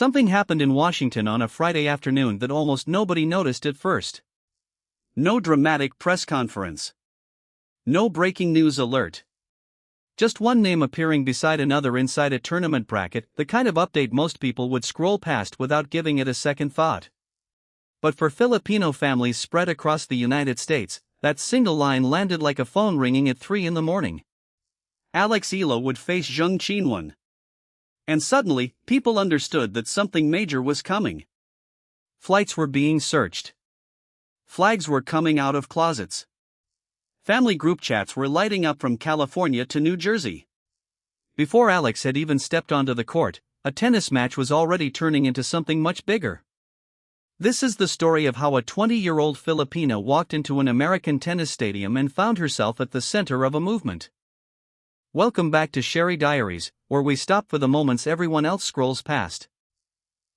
Something happened in Washington on a Friday afternoon that almost nobody noticed at first. No dramatic press conference. No breaking news alert. Just one name appearing beside another inside a tournament bracket, the kind of update most people would scroll past without giving it a second thought. But for Filipino families spread across the United States, that single line landed like a phone ringing at 3 in the morning. Alex Eala would face Zheng Qinwen. And suddenly, people understood that something major was coming. Flights were being searched. Flags were coming out of closets. Family group chats were lighting up from California to New Jersey. Before Alex had even stepped onto the court, a tennis match was already turning into something much bigger. This is the story of how a 20-year-old Filipina walked into an American tennis stadium and found herself at the center of a movement. Welcome back to Sherry Diaries, where we stop for the moments everyone else scrolls past.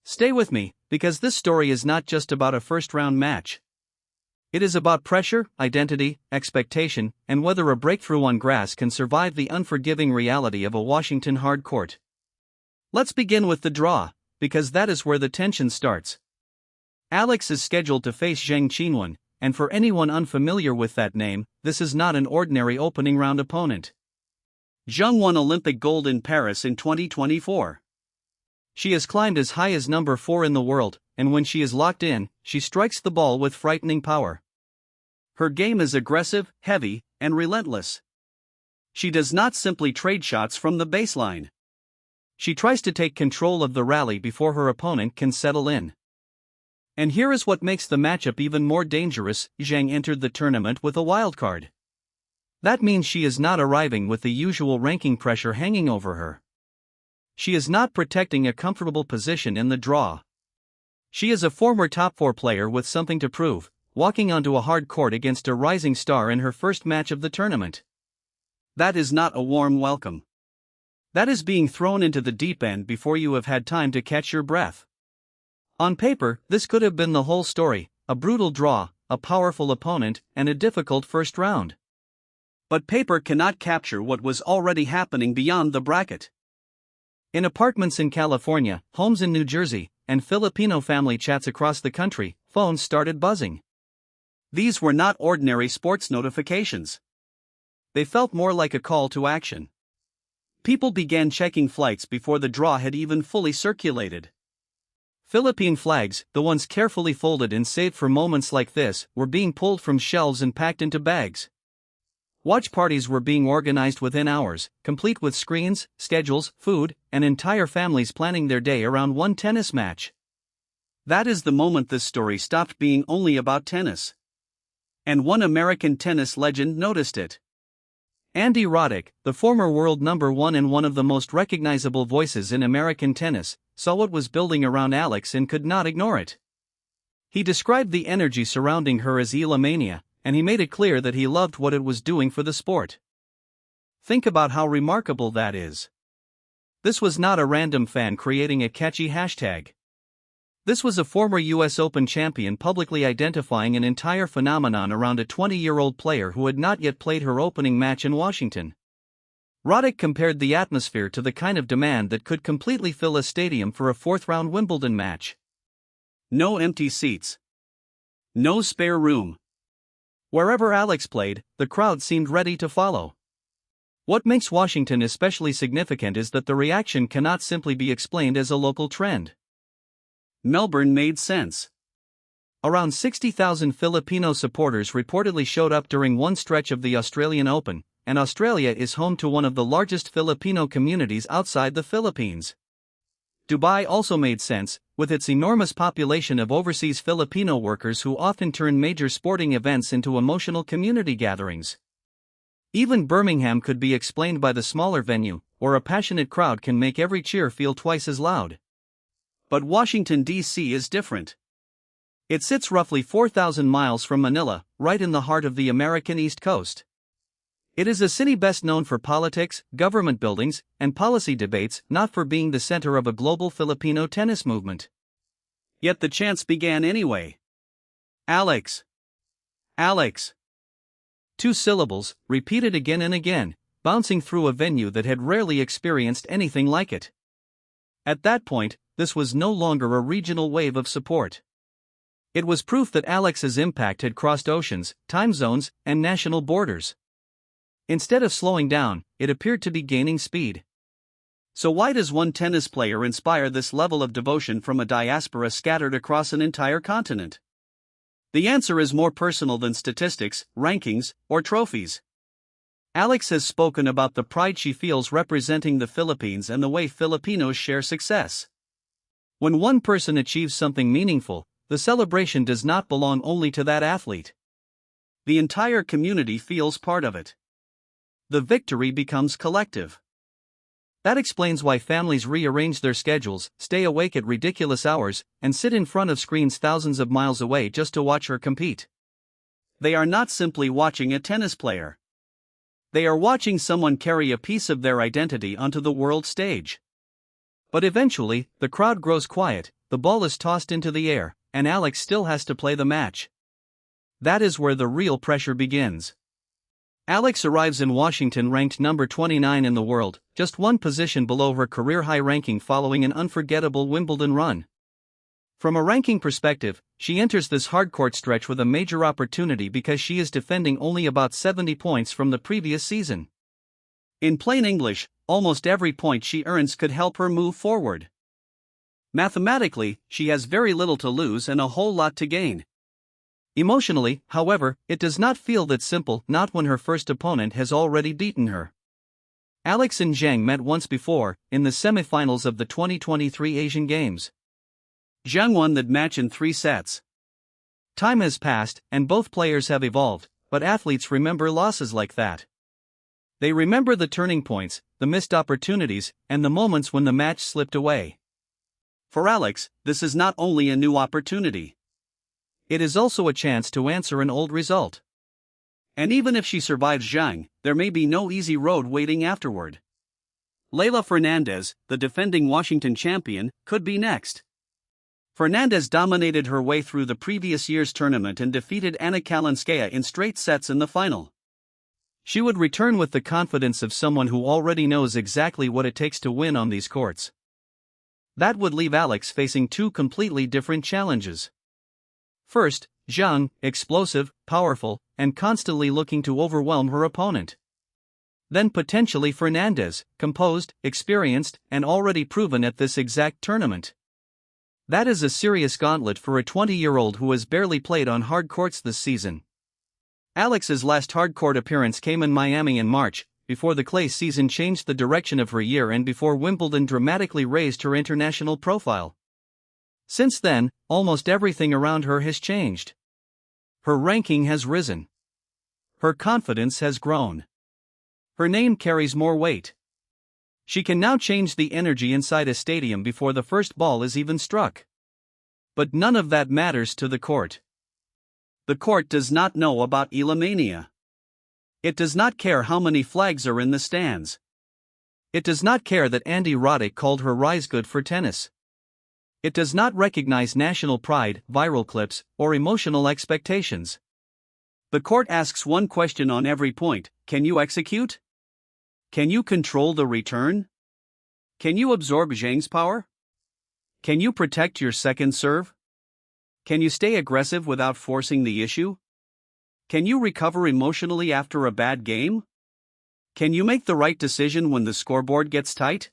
Stay with me, because this story is not just about a first-round match. It is about pressure, identity, expectation, and whether a breakthrough on grass can survive the unforgiving reality of a Washington hard court. Let's begin with the draw, because that is where the tension starts. Alex is scheduled to face Zheng Qinwen, and for anyone unfamiliar with that name, this is not an ordinary opening round opponent. Zheng won Olympic gold in Paris in 2024. She has climbed as high as number 4 in the world, and when she is locked in, she strikes the ball with frightening power. Her game is aggressive, heavy, and relentless. She does not simply trade shots from the baseline. She tries to take control of the rally before her opponent can settle in. And here is what makes the matchup even more dangerous: Zheng entered the tournament with a wildcard. That means she is not arriving with the usual ranking pressure hanging over her. She is not protecting a comfortable position in the draw. She is a former top 4 player with something to prove, walking onto a hard court against a rising star in her first match of the tournament. That is not a warm welcome. That is being thrown into the deep end before you have had time to catch your breath. On paper, this could have been the whole story: a brutal draw, a powerful opponent, and a difficult first round. But paper cannot capture what was already happening beyond the bracket. In apartments in California, homes in New Jersey, and Filipino family chats across the country, phones started buzzing. These were not ordinary sports notifications. They felt more like a call to action. People began checking flights before the draw had even fully circulated. Philippine flags, the ones carefully folded and saved for moments like this, were being pulled from shelves and packed into bags. Watch parties were being organized within hours, complete with screens, schedules, food, and entire families planning their day around one tennis match. That is the moment this story stopped being only about tennis. And one American tennis legend noticed it. Andy Roddick, the former world number 1 and one of the most recognizable voices in American tennis, saw what was building around Alex and could not ignore it. He described the energy surrounding her as Eala-mania, and he made it clear that he loved what it was doing for the sport. Think about how remarkable that is. This was not a random fan creating a catchy hashtag. This was a former US Open champion publicly identifying an entire phenomenon around a 20-year-old player who had not yet played her opening match in Washington. Roddick compared the atmosphere to the kind of demand that could completely fill a stadium for a 4th-round Wimbledon match. No empty seats. No spare room. Wherever Alex played, the crowd seemed ready to follow. What makes Washington especially significant is that the reaction cannot simply be explained as a local trend. Melbourne made sense. Around 60,000 Filipino supporters reportedly showed up during one stretch of the Australian Open, and Australia is home to one of the largest Filipino communities outside the Philippines. Dubai also made sense, with its enormous population of overseas Filipino workers who often turn major sporting events into emotional community gatherings. Even Birmingham could be explained by the smaller venue, where a passionate crowd can make every cheer feel twice as loud. But Washington, D.C. is different. It sits roughly 4,000 miles from Manila, right in the heart of the American East Coast. It is a city best known for politics, government buildings, and policy debates, not for being the center of a global Filipino tennis movement. Yet the chants began anyway. Alex. Alex. 2 syllables, repeated again and again, bouncing through a venue that had rarely experienced anything like it. At that point, this was no longer a regional wave of support. It was proof that Alex's impact had crossed oceans, time zones, and national borders. Instead of slowing down, it appeared to be gaining speed. So why does one tennis player inspire this level of devotion from a diaspora scattered across an entire continent? The answer is more personal than statistics, rankings, or trophies. Alex has spoken about the pride she feels representing the Philippines and the way Filipinos share success. When one person achieves something meaningful, the celebration does not belong only to that athlete. The entire community feels part of it. The victory becomes collective. That explains why families rearrange their schedules, stay awake at ridiculous hours, and sit in front of screens thousands of miles away just to watch her compete. They are not simply watching a tennis player. They are watching someone carry a piece of their identity onto the world stage. But eventually, the crowd grows quiet, the ball is tossed into the air, and Alex still has to play the match. That is where the real pressure begins. Alex arrives in Washington ranked number 29 in the world, just one position below her career-high ranking following an unforgettable Wimbledon run. From a ranking perspective, she enters this hardcourt stretch with a major opportunity because she is defending only about 70 points from the previous season. In plain English, almost every point she earns could help her move forward. Mathematically, she has very little to lose and a whole lot to gain. Emotionally, however, it does not feel that simple, not when her first opponent has already beaten her. Alex and Zhang met once before, in the semifinals of the 2023 Asian Games. Zhang won that match in 3 sets. Time has passed, and both players have evolved, but athletes remember losses like that. They remember the turning points, the missed opportunities, and the moments when the match slipped away. For Alex, this is not only a new opportunity. It is also a chance to answer an old result. And even if she survives Zhang, there may be no easy road waiting afterward. Leylah Fernandez, the defending Washington champion, could be next. Fernandez dominated her way through the previous year's tournament and defeated Anna Kalinskaya in straight sets in the final. She would return with the confidence of someone who already knows exactly what it takes to win on these courts. That would leave Alex facing 2 completely different challenges. First, Zhang, explosive, powerful, and constantly looking to overwhelm her opponent. Then potentially Fernandez, composed, experienced, and already proven at this exact tournament. That is a serious gauntlet for a 20-year-old who has barely played on hard courts this season. Alex's last hardcourt appearance came in Miami in March, before the clay season changed the direction of her year and before Wimbledon dramatically raised her international profile. Since then, almost everything around her has changed. Her ranking has risen. Her confidence has grown. Her name carries more weight. She can now change the energy inside a stadium before the first ball is even struck. But none of that matters to the court. The court does not know about Eala-mania. It does not care how many flags are in the stands. It does not care that Andy Roddick called her rise good for tennis. It does not recognize national pride, viral clips, or emotional expectations. The court asks one question on every point: can you execute? Can you control the return? Can you absorb Zhang's power? Can you protect your second serve? Can you stay aggressive without forcing the issue? Can you recover emotionally after a bad game? Can you make the right decision when the scoreboard gets tight?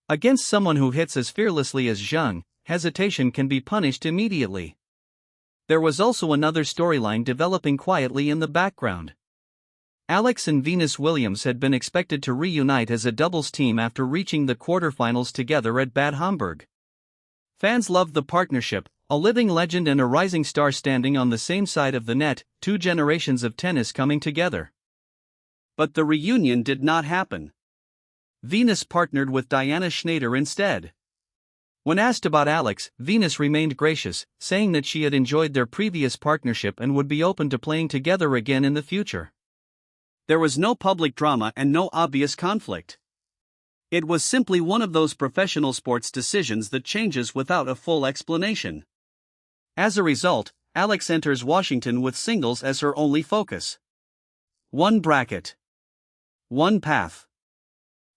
Against someone who hits as fearlessly as Zhang, hesitation can be punished immediately. There was also another storyline developing quietly in the background. Alex and Venus Williams had been expected to reunite as a doubles team after reaching the quarterfinals together at Bad Homburg. Fans loved the partnership, a living legend and a rising star standing on the same side of the net, 2 generations of tennis coming together. But the reunion did not happen. Venus partnered with Diana Schneider instead. When asked about Alex, Venus remained gracious, saying that she had enjoyed their previous partnership and would be open to playing together again in the future. There was no public drama and no obvious conflict. It was simply one of those professional sports decisions that changes without a full explanation. As a result, Alex enters Washington with singles as her only focus. One bracket. One path.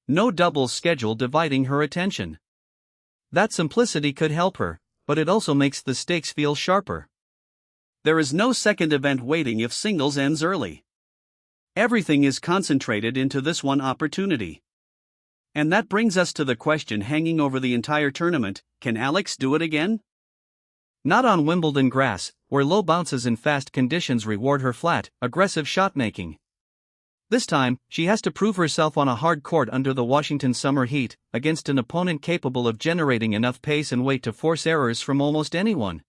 No doubles schedule dividing her attention. That simplicity could help her, but it also makes the stakes feel sharper. There is no second event waiting if singles ends early. Everything is concentrated into this one opportunity. And that brings us to the question hanging over the entire tournament: can Alex do it again? Not on Wimbledon grass, where low bounces and fast conditions reward her flat, aggressive shot-making. This time, she has to prove herself on a hard court under the Washington summer heat, against an opponent capable of generating enough pace and weight to force errors from almost anyone.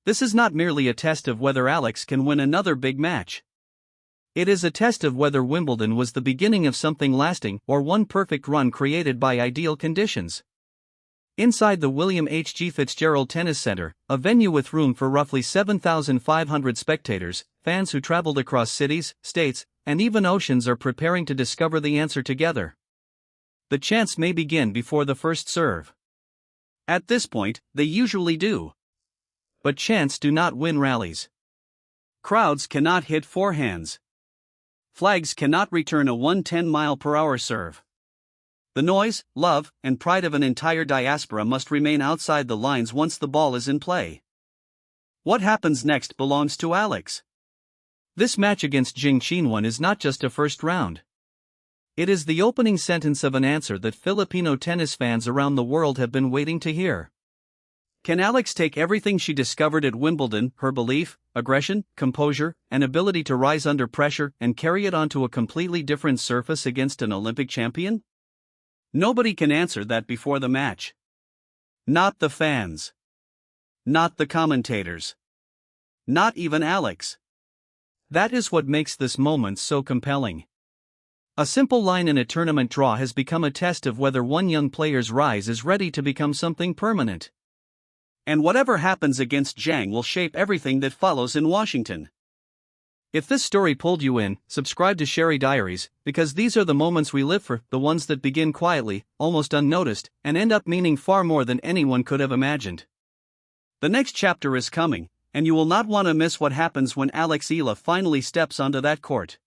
This is not merely a test of whether Alex can win another big match. It is a test of whether Wimbledon was the beginning of something lasting or one perfect run created by ideal conditions. Inside the William H. G. Fitzgerald Tennis Center, a venue with room for roughly 7,500 spectators, fans who traveled across cities, states, and even oceans are preparing to discover the answer together. The chants may begin before the first serve. At this point, they usually do. But chants do not win rallies. Crowds cannot hit forehands. Flags cannot return a 110-mile-per-hour serve. The noise, love, and pride of an entire diaspora must remain outside the lines once the ball is in play. What happens next belongs to Alex. This match against Jing Qinwen is not just a first round. It is the opening sentence of an answer that Filipino tennis fans around the world have been waiting to hear. Can Alex take everything she discovered at Wimbledon, her belief, aggression, composure, and ability to rise under pressure, and carry it onto a completely different surface against an Olympic champion? Nobody can answer that before the match. Not the fans. Not the commentators. Not even Alex. That is what makes this moment so compelling. A simple line in a tournament draw has become a test of whether one young player's rise is ready to become something permanent. And whatever happens against Zhang will shape everything that follows in Washington. If this story pulled you in, subscribe to Sherry Diaries, because these are the moments we live for, the ones that begin quietly, almost unnoticed, and end up meaning far more than anyone could have imagined. The next chapter is coming, and you will not want to miss what happens when Alex Eala finally steps onto that court.